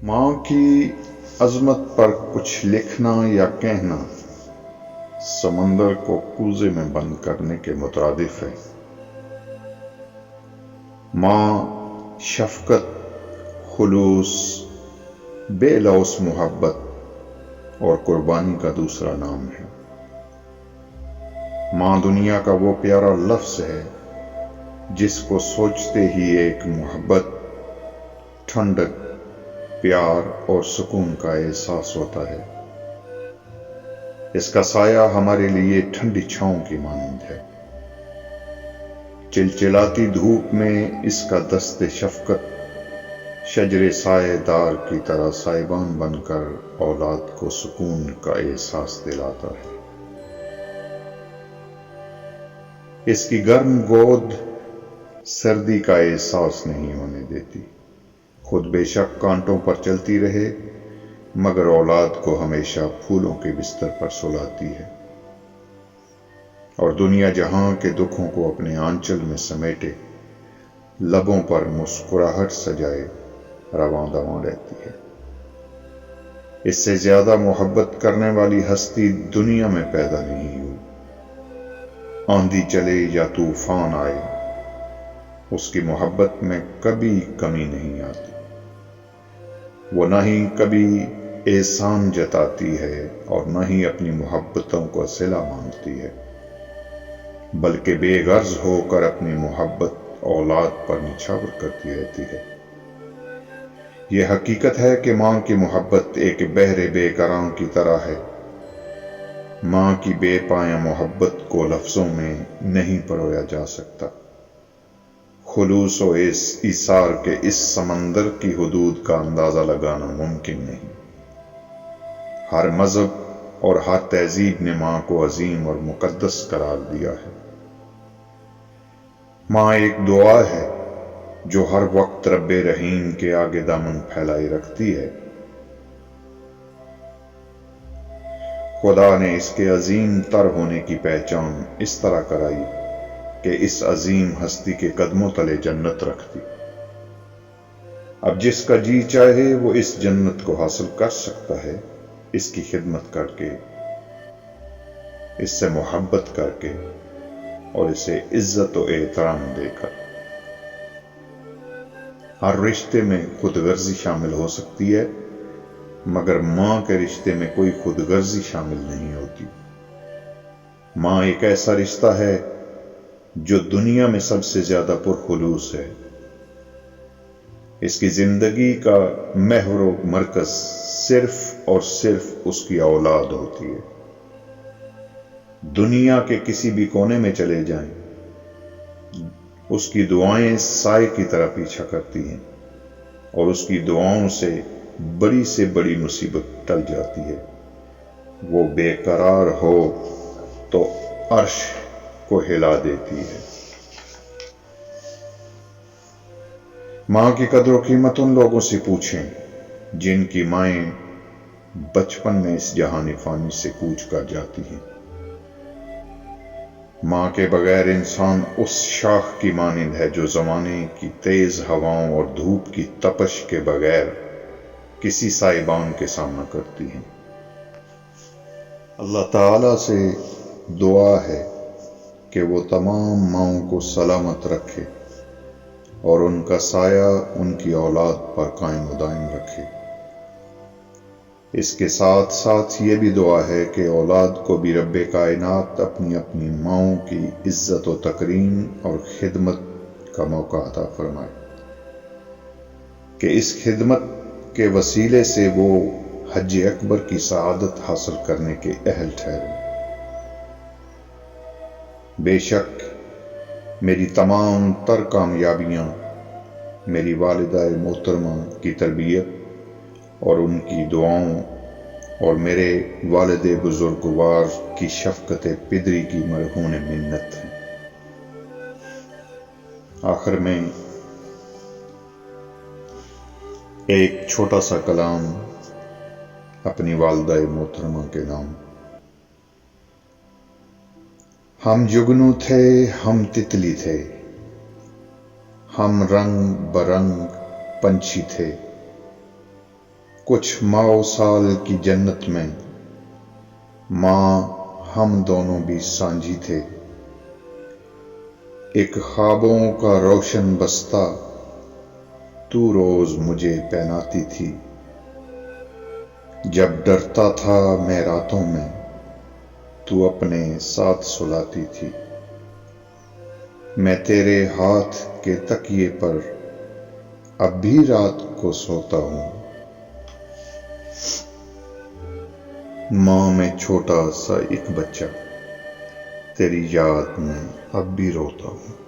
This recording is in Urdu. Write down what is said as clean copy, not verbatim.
ماں کی عظمت پر کچھ لکھنا یا کہنا سمندر کو کوزے میں بند کرنے کے مترادف ہے۔ ماں شفقت، خلوص، بے لوث محبت اور قربانی کا دوسرا نام ہے۔ ماں دنیا کا وہ پیارا لفظ ہے جس کو سوچتے ہی ایک محبت، ٹھنڈک، پیار اور سکون کا احساس ہوتا ہے۔ اس کا سایہ ہمارے لیے ٹھنڈی چھاؤں کی مانند ہے۔ چلچلاتی دھوپ میں اس کا دست شفقت شجر سایہ دار کی طرح سائبان بن کر اولاد کو سکون کا احساس دلاتا ہے۔ اس کی گرم گود سردی کا احساس نہیں ہونے دیتی۔ خود بے شک کانٹوں پر چلتی رہے مگر اولاد کو ہمیشہ پھولوں کے بستر پر سلاتی ہے اور دنیا جہاں کے دکھوں کو اپنے آنچل میں سمیٹے لبوں پر مسکراہٹ سجائے رواں دواں رہتی ہے۔ اس سے زیادہ محبت کرنے والی ہستی دنیا میں پیدا نہیں ہوئی۔ آندھی چلے یا طوفان آئے، اس کی محبت میں کبھی کمی نہیں آتی۔ وہ نہ ہی کبھی احسان جتاتی ہے اور نہ ہی اپنی محبتوں کو صلہ مانگتی ہے، بلکہ بے غرض ہو کر اپنی محبت اولاد پر نچھاور کرتی رہتی ہے۔ یہ حقیقت ہے کہ ماں کی محبت ایک بحر بے قرار کی طرح ہے۔ ماں کی بے پایہ محبت کو لفظوں میں نہیں پرویا جا سکتا۔ خلوص و ایثار کے اس سمندر کی حدود کا اندازہ لگانا ممکن نہیں۔ ہر مذہب اور ہر تہذیب نے ماں کو عظیم اور مقدس قرار دیا ہے۔ ماں ایک دعا ہے جو ہر وقت رب رحیم کے آگے دامن پھیلائی رکھتی ہے۔ خدا نے اس کے عظیم تر ہونے کی پہچان اس طرح کرائی کہ اس عظیم ہستی کے قدموں تلے جنت رکھ دی۔ اب جس کا جی چاہے وہ اس جنت کو حاصل کر سکتا ہے، اس کی خدمت کر کے، اس سے محبت کر کے اور اسے عزت و احترام دے کر۔ ہر رشتے میں خود غرضی شامل ہو سکتی ہے مگر ماں کے رشتے میں کوئی خود غرضی شامل نہیں ہوتی۔ ماں ایک ایسا رشتہ ہے جو دنیا میں سب سے زیادہ پرخلوص ہے۔ اس کی زندگی کا محور و مرکز صرف اور صرف اس کی اولاد ہوتی ہے۔ دنیا کے کسی بھی کونے میں چلے جائیں، اس کی دعائیں سائے کی طرح پیچھا کرتی ہیں اور اس کی دعاؤں سے بڑی مصیبت ٹل جاتی ہے۔ وہ بے قرار ہو تو عرش کو ہلا دیتی ہے۔ ماں کی قدر و قیمت ان لوگوں سے پوچھیں جن کی مائیں بچپن میں اس جہان فانی سے کوچ کر جاتی ہیں۔ ماں کے بغیر انسان اس شاخ کی مانند ہے جو زمانے کی تیز ہواؤں اور دھوپ کی تپش کے بغیر کسی سائبان کے سامنا کرتی ہے۔ اللہ تعالیٰ سے دعا ہے کہ وہ تمام ماؤں کو سلامت رکھے اور ان کا سایہ ان کی اولاد پر قائم و دائم رکھے۔ اس کے ساتھ ساتھ یہ بھی دعا ہے کہ اولاد کو بھی رب کائنات اپنی اپنی ماؤں کی عزت و تکریم اور خدمت کا موقع عطا فرمائے کہ اس خدمت کے وسیلے سے وہ حج اکبر کی سعادت حاصل کرنے کے اہل ٹھہرے۔ بے شک میری تمام تر کامیابیاں میری والدہ محترمہ کی تربیت اور ان کی دعاؤں اور میرے والد بزرگوار کی شفقت پدری کی مرہون منت ہیں۔ آخر میں ایک چھوٹا سا کلام اپنی والدہ محترمہ کے نام۔ ہم جگنو تھے، ہم تتلی تھے، ہم رنگ برنگ پنچھی تھے، کچھ ماؤ سال کی جنت میں ماں ہم دونوں بھی سانجھی تھے، ایک خوابوں کا روشن بستہ تو روز مجھے پہناتی تھی، جب ڈرتا تھا میں راتوں میں تو اپنے ساتھ سلاتی تھی، میں تیرے ہاتھ کے تکیے پر اب بھی رات کو سوتا ہوں، ماں میں چھوٹا سا ایک بچہ تیری یاد میں اب بھی روتا ہوں۔